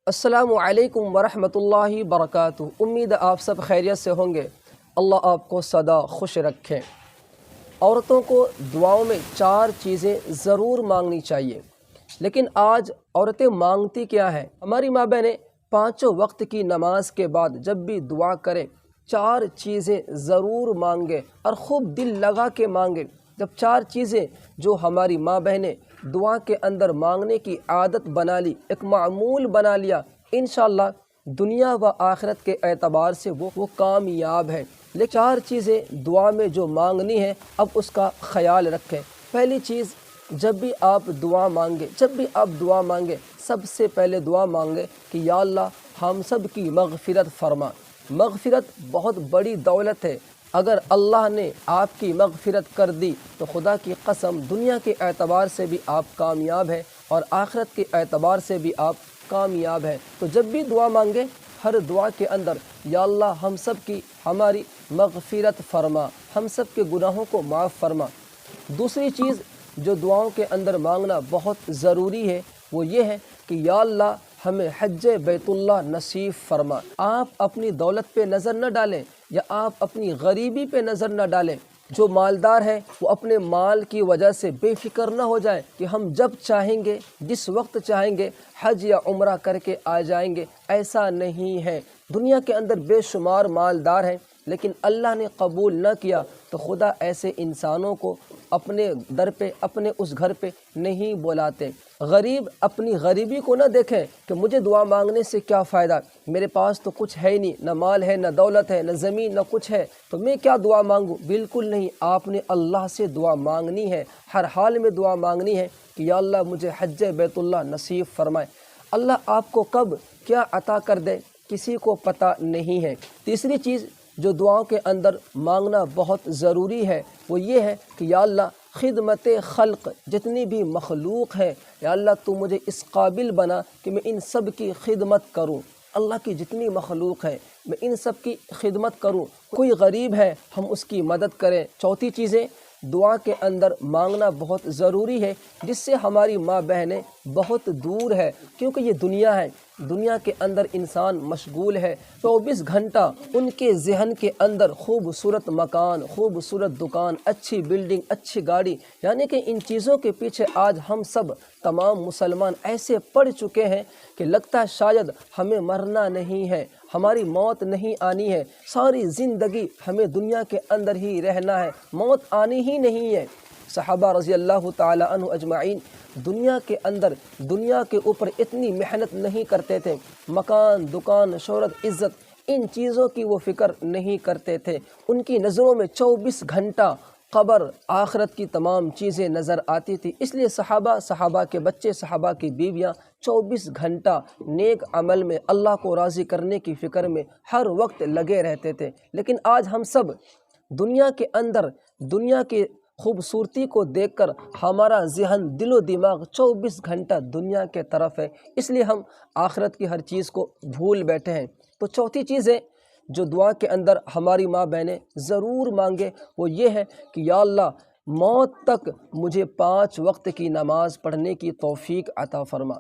السلام علیکم ورحمۃ اللہ وبرکاتہ۔ امید آپ سب خیریت سے ہوں گے۔ اللہ آپ کو سدا خوش رکھیں۔ عورتوں کو دعاؤں میں 4 چیزیں ضرور مانگنی چاہیے، لیکن آج عورتیں مانگتی کیا ہیں؟ ہماری ماں بہنیں 5 وقت کی نماز کے بعد جب بھی دعا کریں 4 چیزیں ضرور مانگیں اور خوب دل لگا کے مانگیں۔ جب 4 چیزیں جو ہماری ماں بہنیں دعا کے اندر مانگنے کی عادت بنا لی، ایک معمول بنا لیا، انشاءاللہ دنیا و آخرت کے اعتبار سے وہ کامیاب ہے۔ لیکن 4 چیزیں دعا میں جو مانگنی ہے، اب اس کا خیال رکھیں۔ پہلی چیز، جب بھی آپ دعا مانگیں سب سے پہلے دعا مانگیں کہ یا اللہ ہم سب کی مغفرت فرما۔ مغفرت بہت بڑی دولت ہے۔ اگر اللہ نے آپ کی مغفرت کر دی تو خدا کی قسم دنیا کے اعتبار سے بھی آپ کامیاب ہیں اور آخرت کے اعتبار سے بھی آپ کامیاب ہیں۔ تو جب بھی دعا مانگیں، ہر دعا کے اندر یا اللہ ہم سب کی ہماری مغفرت فرما، ہم سب کے گناہوں کو معاف فرما۔ دوسری چیز جو دعاؤں کے اندر مانگنا بہت ضروری ہے وہ یہ ہے کہ یا اللہ ہمیں حج بیت اللہ نصیب فرما۔ آپ اپنی دولت پہ نظر نہ ڈالیں یا آپ اپنی غریبی پہ نظر نہ ڈالیں۔ جو مالدار ہے وہ اپنے مال کی وجہ سے بے فکر نہ ہو جائے کہ ہم جب چاہیں گے جس وقت چاہیں گے حج یا عمرہ کر کے آ جائیں گے۔ ایسا نہیں ہے۔ دنیا کے اندر بے شمار مالدار ہیں، لیکن اللہ نے قبول نہ کیا تو خدا ایسے انسانوں کو اپنے در پہ، اپنے اس گھر پہ نہیں بلاتے۔ غریب اپنی غریبی کو نہ دیکھیں کہ مجھے دعا مانگنے سے کیا فائدہ، میرے پاس تو کچھ ہے ہی نہیں، نہ مال ہے، نہ دولت ہے، نہ زمین، نہ کچھ ہے، تو میں کیا دعا مانگوں؟ بالکل نہیں۔ آپ نے اللہ سے دعا مانگنی ہے، ہر حال میں دعا مانگنی ہے کہ یا اللہ مجھے حج بیت اللہ نصیب فرمائے۔ اللہ آپ کو کب کیا عطا کر دے کسی کو پتہ نہیں ہے۔ تیسری چیز جو دعاؤں کے اندر مانگنا بہت ضروری ہے وہ یہ ہے کہ یا اللہ خدمت خلق، جتنی بھی مخلوق ہے، یا اللہ تو مجھے اس قابل بنا کہ میں ان سب کی خدمت کروں۔ اللہ کی جتنی مخلوق ہے میں ان سب کی خدمت کروں۔ کوئی غریب ہے ہم اس کی مدد کریں۔ چوتھی چیزیں دعا کے اندر مانگنا بہت ضروری ہے، جس سے ہماری ماں بہنیں بہت دور ہے، کیونکہ یہ دنیا ہے، دنیا کے اندر انسان مشغول ہے۔ 24 گھنٹہ ان کے ذہن کے اندر خوبصورت مکان، خوبصورت دکان، اچھی بلڈنگ، اچھی گاڑی، یعنی کہ ان چیزوں کے پیچھے آج ہم سب تمام مسلمان ایسے پڑ چکے ہیں کہ لگتا ہے شاید ہمیں مرنا نہیں ہے، ہماری موت نہیں آنی ہے، ساری زندگی ہمیں دنیا کے اندر ہی رہنا ہے، موت آنی ہی نہیں ہے۔ صحابہ رضی اللہ تعالی عنہ اجمعین دنیا کے اندر، دنیا کے اوپر اتنی محنت نہیں کرتے تھے، مکان، دکان، شہرت، عزت، ان چیزوں کی وہ فکر نہیں کرتے تھے۔ ان کی نظروں میں 24 گھنٹہ قبر، آخرت کی تمام چیزیں نظر آتی تھی، اس لیے صحابہ کے بچے، صحابہ کی بیویاں 24 گھنٹہ نیک عمل میں، اللہ کو راضی کرنے کی فکر میں ہر وقت لگے رہتے تھے۔ لیکن آج ہم سب دنیا کے اندر، دنیا کی خوبصورتی کو دیکھ کر ہمارا ذہن، دل و دماغ 24 گھنٹہ دنیا کے طرف ہے، اس لیے ہم آخرت کی ہر چیز کو بھول بیٹھے ہیں۔ تو چوتھی چیز ہے جو دعا کے اندر ہماری ماں بہنیں ضرور مانگے وہ یہ ہے کہ یا اللہ موت تک مجھے 5 وقت کی نماز پڑھنے کی توفیق عطا فرما۔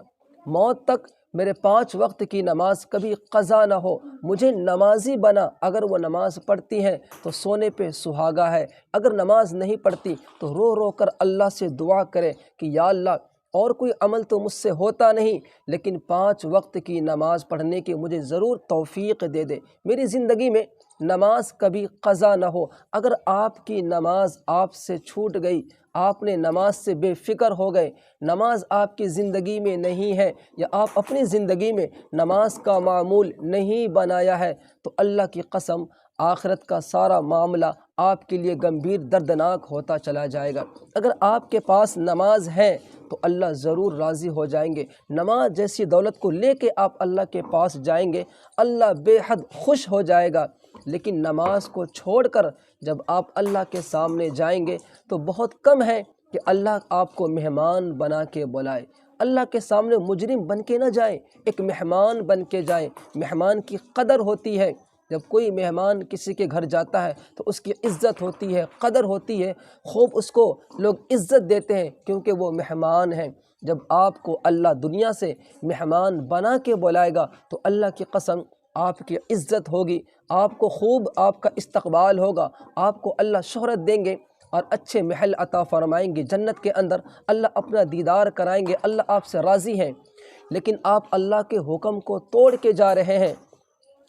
موت تک میرے 5 وقت کی نماز کبھی قضا نہ ہو، مجھے نمازی بنا۔ اگر وہ نماز پڑھتی ہیں تو سونے پہ سہاگا ہے، اگر نماز نہیں پڑھتی تو رو رو کر اللہ سے دعا کرے کہ یا اللہ اور کوئی عمل تو مجھ سے ہوتا نہیں، لیکن 5 وقت کی نماز پڑھنے کی مجھے ضرور توفیق دے دے، میری زندگی میں نماز کبھی قضا نہ ہو۔ اگر آپ کی نماز آپ سے چھوٹ گئی، آپ نے نماز سے بے فکر ہو گئے، نماز آپ کی زندگی میں نہیں ہے، یا آپ اپنی زندگی میں نماز کا معمول نہیں بنایا ہے، تو اللہ کی قسم آخرت کا سارا معاملہ آپ کے لیے گمبھیر، دردناک ہوتا چلا جائے گا۔ اگر آپ کے پاس نماز ہے تو اللہ ضرور راضی ہو جائیں گے۔ نماز جیسی دولت کو لے کے آپ اللہ کے پاس جائیں گے، اللہ بے حد خوش ہو جائے گا۔ لیکن نماز کو چھوڑ کر جب آپ اللہ کے سامنے جائیں گے تو بہت کم ہے کہ اللہ آپ کو مہمان بنا کے بلائے۔ اللہ کے سامنے مجرم بن کے نہ جائیں، ایک مہمان بن کے جائیں۔ مہمان کی قدر ہوتی ہے، جب کوئی مہمان کسی کے گھر جاتا ہے تو اس کی عزت ہوتی ہے، قدر ہوتی ہے، خوب اس کو لوگ عزت دیتے ہیں کیونکہ وہ مہمان ہیں۔ جب آپ کو اللہ دنیا سے مہمان بنا کے بلائے گا تو اللہ کی قسم آپ کی عزت ہوگی، آپ کو خوب آپ کا استقبال ہوگا، آپ کو اللہ شہرت دیں گے اور اچھے محل عطا فرمائیں گے جنت کے اندر، اللہ اپنا دیدار کرائیں گے، اللہ آپ سے راضی ہیں۔ لیکن آپ اللہ کے حکم کو توڑ کے جا رہے ہیں،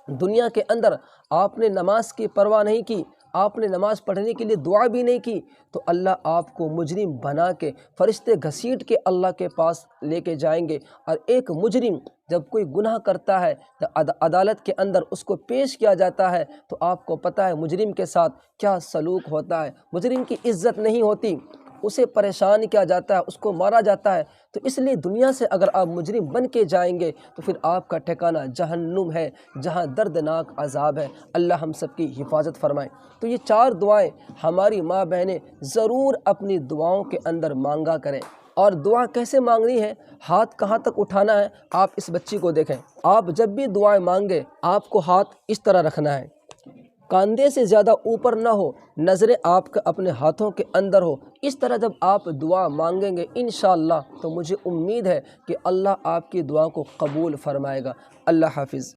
دنیا کے اندر آپ نے نماز کی پرواہ نہیں کی، آپ نے نماز پڑھنے کے لیے دعا بھی نہیں کی، تو اللہ آپ کو مجرم بنا کے فرشتے گھسیٹ کے اللہ کے پاس لے کے جائیں گے۔ اور ایک مجرم جب کوئی گناہ کرتا ہے تو عدالت کے اندر اس کو پیش کیا جاتا ہے تو آپ کو پتہ ہے مجرم کے ساتھ کیا سلوک ہوتا ہے، مجرم کی عزت نہیں ہوتی، اسے پریشان کیا جاتا ہے، اس کو مارا جاتا ہے۔ تو اس لیے دنیا سے اگر آپ مجرم بن کے جائیں گے تو پھر آپ کا ٹھکانہ جہنم ہے، جہاں دردناک عذاب ہے۔ اللہ ہم سب کی حفاظت فرمائے۔ تو یہ 4 دعائیں ہماری ماں بہنیں ضرور اپنی دعاؤں کے اندر مانگا کریں۔ اور دعا کیسے مانگنی ہے، ہاتھ کہاں تک اٹھانا ہے، آپ اس بچی کو دیکھیں، آپ جب بھی دعائیں مانگیں آپ کو ہاتھ اس طرح رکھنا ہے، کاندھے سے زیادہ اوپر نہ ہو، نظریں آپ کا اپنے ہاتھوں کے اندر ہو۔ اس طرح جب آپ دعا مانگیں گے انشاءاللہ تو مجھے امید ہے کہ اللہ آپ کی دعا کو قبول فرمائے گا۔ اللہ حافظ۔